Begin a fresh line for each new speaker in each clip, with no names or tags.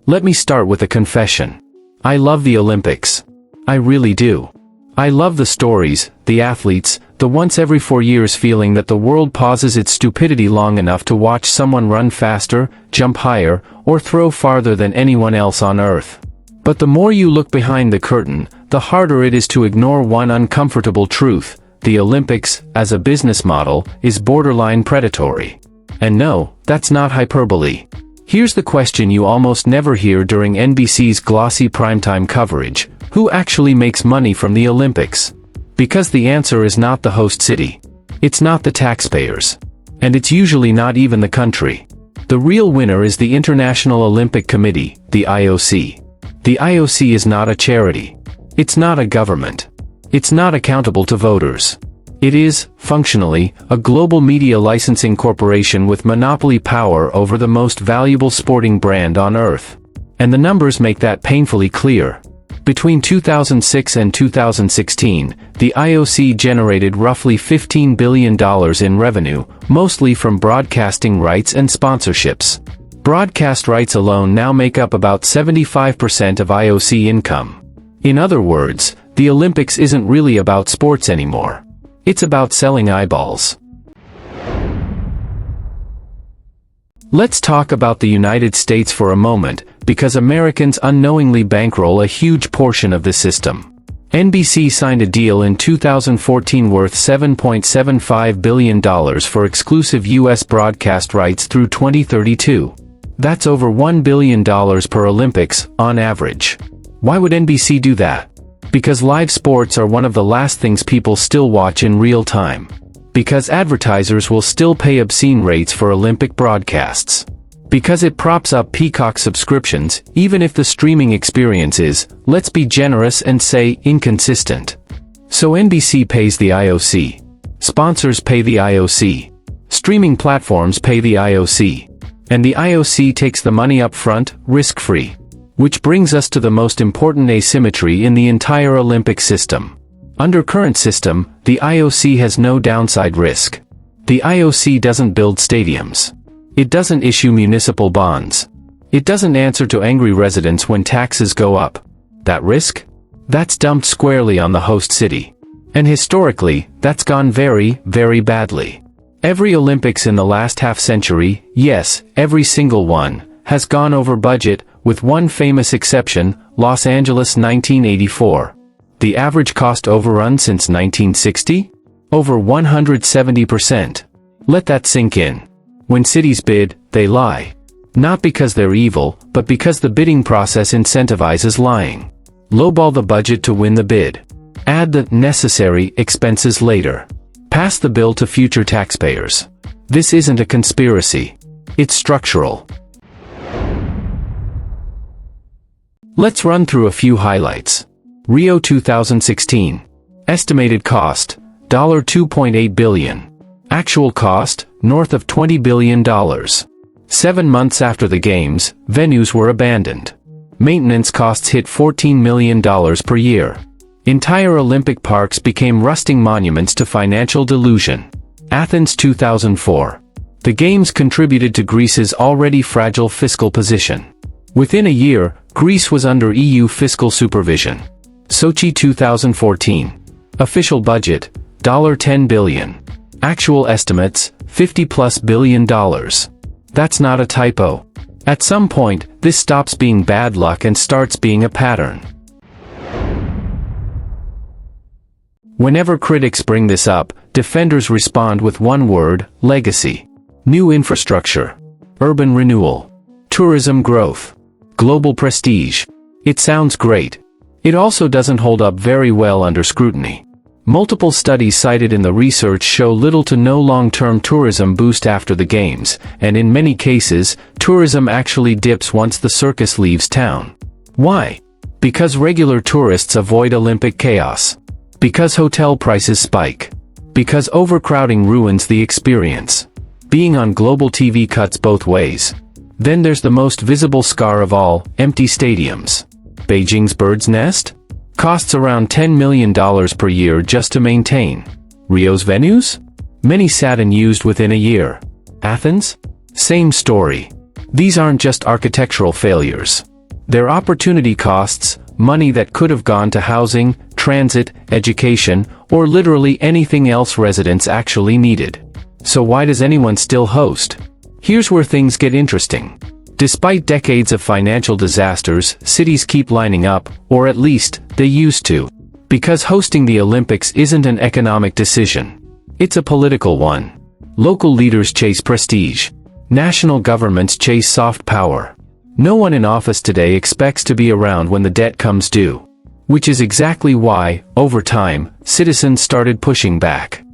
Let me start with a confession. I love the Olympics. I really do. I love the stories, the athletes, the once every 4 years feeling that the world pauses its stupidity long enough to watch someone run faster, jump higher, or throw farther than anyone else on Earth. But the more you look behind the curtain, the harder it is to ignore one uncomfortable truth: the Olympics, as a business model, is borderline predatory. And no, that's not hyperbole. Here's the question you almost never hear during NBC's glossy primetime coverage: who actually makes money from the Olympics? Because the answer is not the host city. It's not the taxpayers. And it's usually not even the country. The real winner is the International Olympic Committee, the IOC. The IOC is not a charity. It's not a government. It's not accountable to voters. It is, functionally, a global media licensing corporation with monopoly power over the most valuable sporting brand on Earth. And the numbers make that painfully clear. Between 2006 and 2016, the IOC generated roughly $15 billion in revenue, mostly from broadcasting rights and sponsorships. Broadcast rights alone now make up about 75% of IOC income. In other words, the Olympics isn't really about sports anymore. It's about selling eyeballs. Let's talk about the United States for a moment, because Americans unknowingly bankroll a huge portion of the system. NBC signed a deal in 2014 worth $7.75 billion for exclusive U.S. broadcast rights through 2032. That's over $1 billion per Olympics, on average. Why would NBC do that? Because live sports are one of the last things people still watch in real time. Because advertisers will still pay obscene rates for Olympic broadcasts. Because it props up Peacock subscriptions, even if the streaming experience is, let's be generous and say, inconsistent. So NBC pays the IOC. Sponsors pay the IOC. Streaming platforms pay the IOC. And the IOC takes the money up front, risk-free. Which brings us to the most important asymmetry in the entire Olympic system. Under current system, the IOC has no downside risk. The IOC doesn't build stadiums. It doesn't issue municipal bonds. It doesn't answer to angry residents when taxes go up. That risk? That's dumped squarely on the host city. And historically, that's gone very, very badly. Every Olympics in the last half-century, yes, every single one, has gone over budget, with one famous exception, Los Angeles 1984. The average cost overrun since 1960? Over 170%. Let that sink in. When cities bid, they lie. Not because they're evil, but because the bidding process incentivizes lying. Lowball the budget to win the bid. Add the necessary expenses later. Pass the bill to future taxpayers. This isn't a conspiracy. It's structural. Let's run through a few highlights. Rio 2016. Estimated cost, $2.8 billion. Actual cost, north of $20 billion. 7 months after the Games, venues were abandoned. Maintenance costs hit $14 million per year. Entire Olympic parks became rusting monuments to financial delusion. Athens 2004. The Games contributed to Greece's already fragile fiscal position. Within a year, Greece was under EU fiscal supervision. Sochi 2014. Official budget, $10 billion. Actual estimates, $50+ billion. That's not a typo. At some point, this stops being bad luck and starts being a pattern. Whenever critics bring this up, defenders respond with one word: legacy. New infrastructure. Urban renewal. Tourism growth. Global prestige. It sounds great. It also doesn't hold up very well under scrutiny. Multiple studies cited in the research show little to no long-term tourism boost after the Games, and in many cases, tourism actually dips once the circus leaves town. Why? Because regular tourists avoid Olympic chaos. Because hotel prices spike. Because overcrowding ruins the experience. Being on global TV cuts both ways. Then there's the most visible scar of all, empty stadiums. Beijing's Bird's Nest? Costs around $10 million per year just to maintain. Rio's venues? Many sat unused within a year. Athens? Same story. These aren't just architectural failures. They're opportunity costs, money that could have gone to housing, transit, education, or literally anything else residents actually needed. So why does anyone still host? Here's where things get interesting. Despite decades of financial disasters, cities keep lining up, or at least, they used to. Because hosting the Olympics isn't an economic decision. It's a political one. Local leaders chase prestige. National governments chase soft power. No one in office today expects to be around when the debt comes due. Which is exactly why, over time, citizens started pushing back.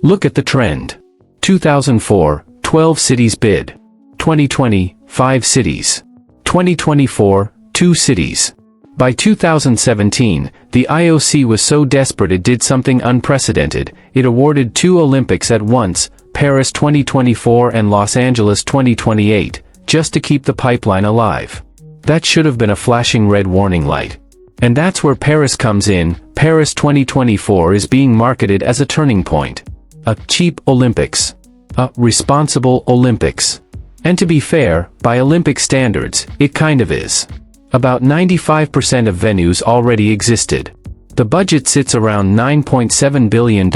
Look at the trend. 2004, 12 cities bid. 2020, 5 cities. 2024, 2 cities. By 2017, the IOC was so desperate it did something unprecedented. It awarded 2 Olympics at once, Paris 2024 and Los Angeles 2028, just to keep the pipeline alive. That should have been a flashing red warning light. And that's where Paris comes in. Paris 2024 is being marketed as a turning point. A cheap Olympics. A responsible Olympics. And to be fair, by Olympic standards, it kind of is. About 95% of venues already existed. The budget sits around $9.7 billion,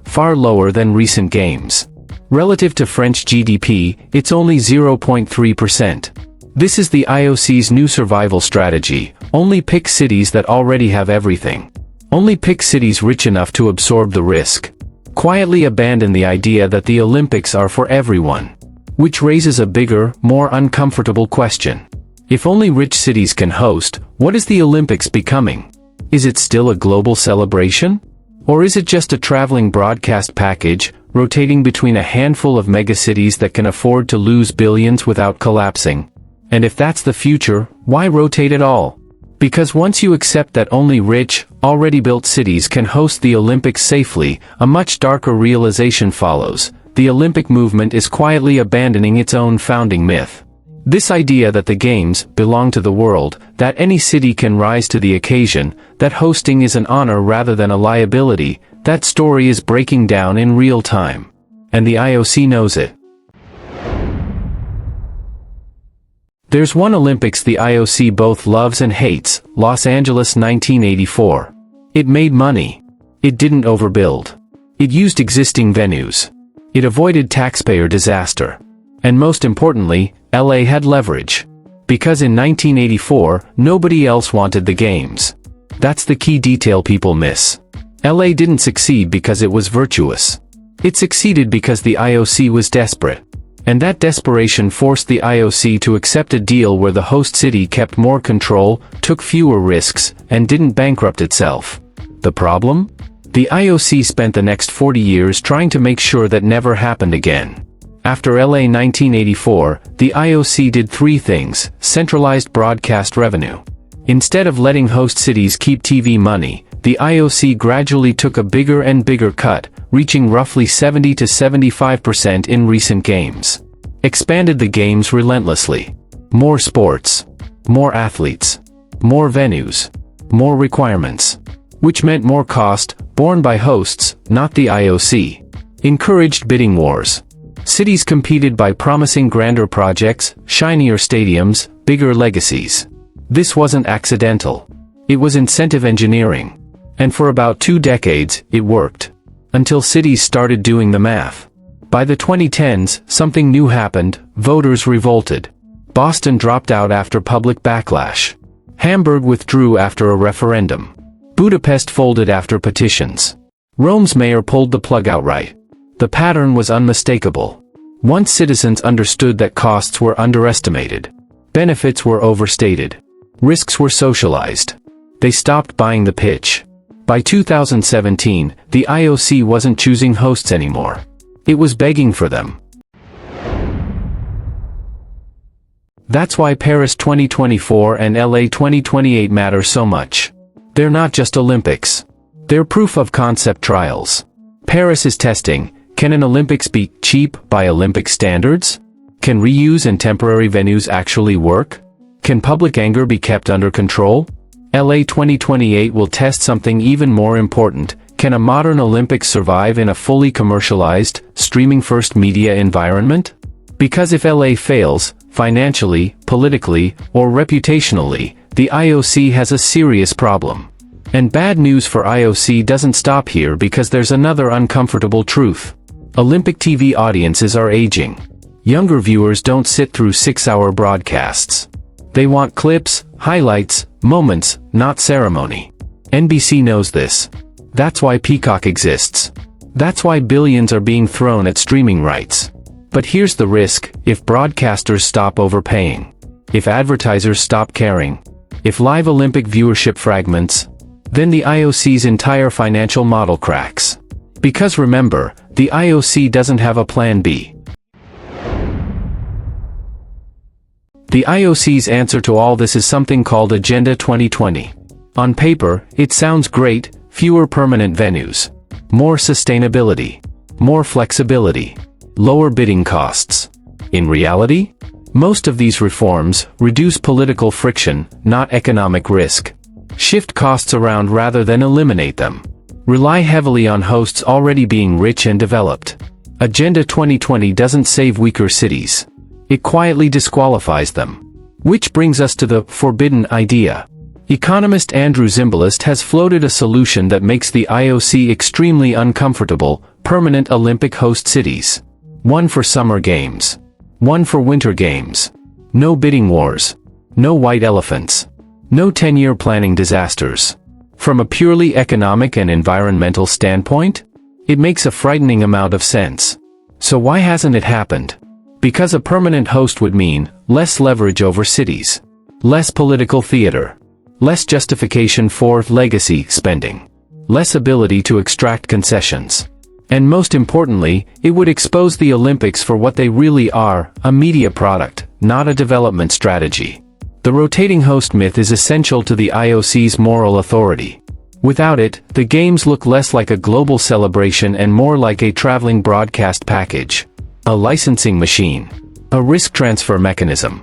far lower than recent games. Relative to French GDP, it's only 0.3%. This is the IOC's new survival strategy: only pick cities that already have everything. Only pick cities rich enough to absorb the risk. Quietly abandon the idea that the Olympics are for everyone. Which raises a bigger, more uncomfortable question. If only rich cities can host, what is the Olympics becoming? Is it still a global celebration? Or is it just a traveling broadcast package, rotating between a handful of megacities that can afford to lose billions without collapsing? And if that's the future, why rotate at all? Because once you accept that only rich, already built cities can host the Olympics safely, a much darker realization follows. The Olympic movement is quietly abandoning its own founding myth. This idea that the games belong to the world, that any city can rise to the occasion, that hosting is an honor rather than a liability, that story is breaking down in real time. And the IOC knows it. There's one Olympics the IOC both loves and hates: Los Angeles 1984. It made money. It didn't overbuild. It used existing venues. It avoided taxpayer disaster. And most importantly, LA had leverage. Because in 1984, nobody else wanted the games. That's the key detail people miss. LA didn't succeed because it was virtuous. It succeeded because the IOC was desperate. And that desperation forced the IOC to accept a deal where the host city kept more control, took fewer risks, and didn't bankrupt itself. The problem? The IOC spent the next 40 years trying to make sure that never happened again. After LA 1984, the IOC did 3 things: centralized broadcast revenue. Instead of letting host cities keep TV money, the IOC gradually took a bigger and bigger cut, reaching roughly 70 to 75% in recent games. Expanded the games relentlessly. More sports. More athletes. More venues. More requirements. Which meant more cost, borne by hosts, not the IOC. Encouraged bidding wars. Cities competed by promising grander projects, shinier stadiums, bigger legacies. This wasn't accidental. It was incentive engineering. And for about 2 decades, it worked. Until cities started doing the math. By the 2010s, something new happened: voters revolted. Boston dropped out after public backlash. Hamburg withdrew after a referendum. Budapest folded after petitions. Rome's mayor pulled the plug outright. The pattern was unmistakable. Once citizens understood that costs were underestimated, benefits were overstated, risks were socialized, they stopped buying the pitch. By 2017, the IOC wasn't choosing hosts anymore. It was begging for them. That's why Paris 2024 and LA 2028 matter so much. They're not just Olympics. They're proof of concept trials. Paris is testing: can an Olympics be cheap by Olympic standards? Can reuse and temporary venues actually work? Can public anger be kept under control? LA 2028 will test something even more important: can a modern Olympics survive in a fully commercialized, streaming-first media environment? Because if LA fails, financially, politically, or reputationally, the IOC has a serious problem. And bad news for IOC doesn't stop here, because there's another uncomfortable truth. Olympic TV audiences are aging. Younger viewers don't sit through 6-hour broadcasts. They want clips, highlights, moments, not ceremony. NBC knows this. That's why Peacock exists. That's why billions are being thrown at streaming rights. But here's the risk: if broadcasters stop overpaying, if advertisers stop caring, if live Olympic viewership fragments, then the IOC's entire financial model cracks. Because remember, the IOC doesn't have a plan B. The IOC's answer to all this is something called Agenda 2020. On paper, it sounds great: fewer permanent venues, more sustainability, more flexibility, lower bidding costs. In reality, most of these reforms reduce political friction, not economic risk. Shift costs around rather than eliminate them. Rely heavily on hosts already being rich and developed. Agenda 2020 doesn't save weaker cities. It quietly disqualifies them. Which brings us to the forbidden idea. Economist Andrew Zimbalist has floated a solution that makes the IOC extremely uncomfortable: permanent Olympic host cities. One for summer games. One for winter games. No bidding wars. No white elephants. No 10-year planning disasters. From a purely economic and environmental standpoint, it makes a frightening amount of sense. So why hasn't it happened? Because a permanent host would mean less leverage over cities, less political theater, less justification for legacy spending, less ability to extract concessions. And most importantly, it would expose the Olympics for what they really are: a media product, not a development strategy. The rotating host myth is essential to the IOC's moral authority. Without it, the Games look less like a global celebration and more like a traveling broadcast package. A licensing machine. A risk transfer mechanism.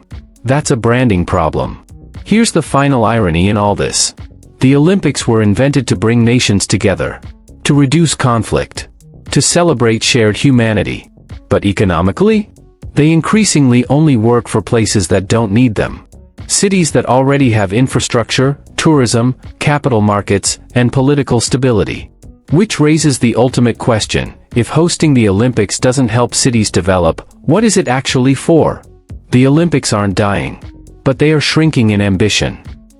That's a branding problem. Here's the final irony in all this. The Olympics were invented to bring nations together, to reduce conflict, to celebrate shared humanity. But economically, they increasingly only work for places that don't need them. Cities that already have infrastructure, tourism, capital markets, and political stability. Which raises the ultimate question: if hosting the Olympics doesn't help cities develop, what is it actually for? The Olympics aren't dying, but they are shrinking in ambition.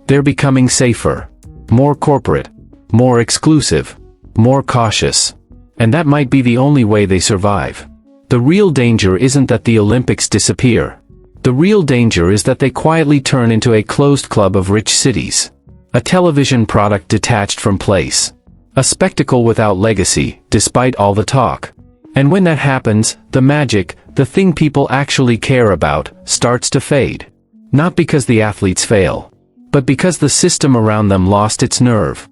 They're becoming safer, more corporate, more exclusive, more cautious. And that might be the only way they survive. The real danger isn't that the Olympics disappear. The real danger is that they quietly turn into a closed club of rich cities. A television product detached from place. A spectacle without legacy, despite all the talk. And when that happens, the magic, the thing people actually care about, starts to fade. Not because the athletes fail, but because the system around them lost its nerve.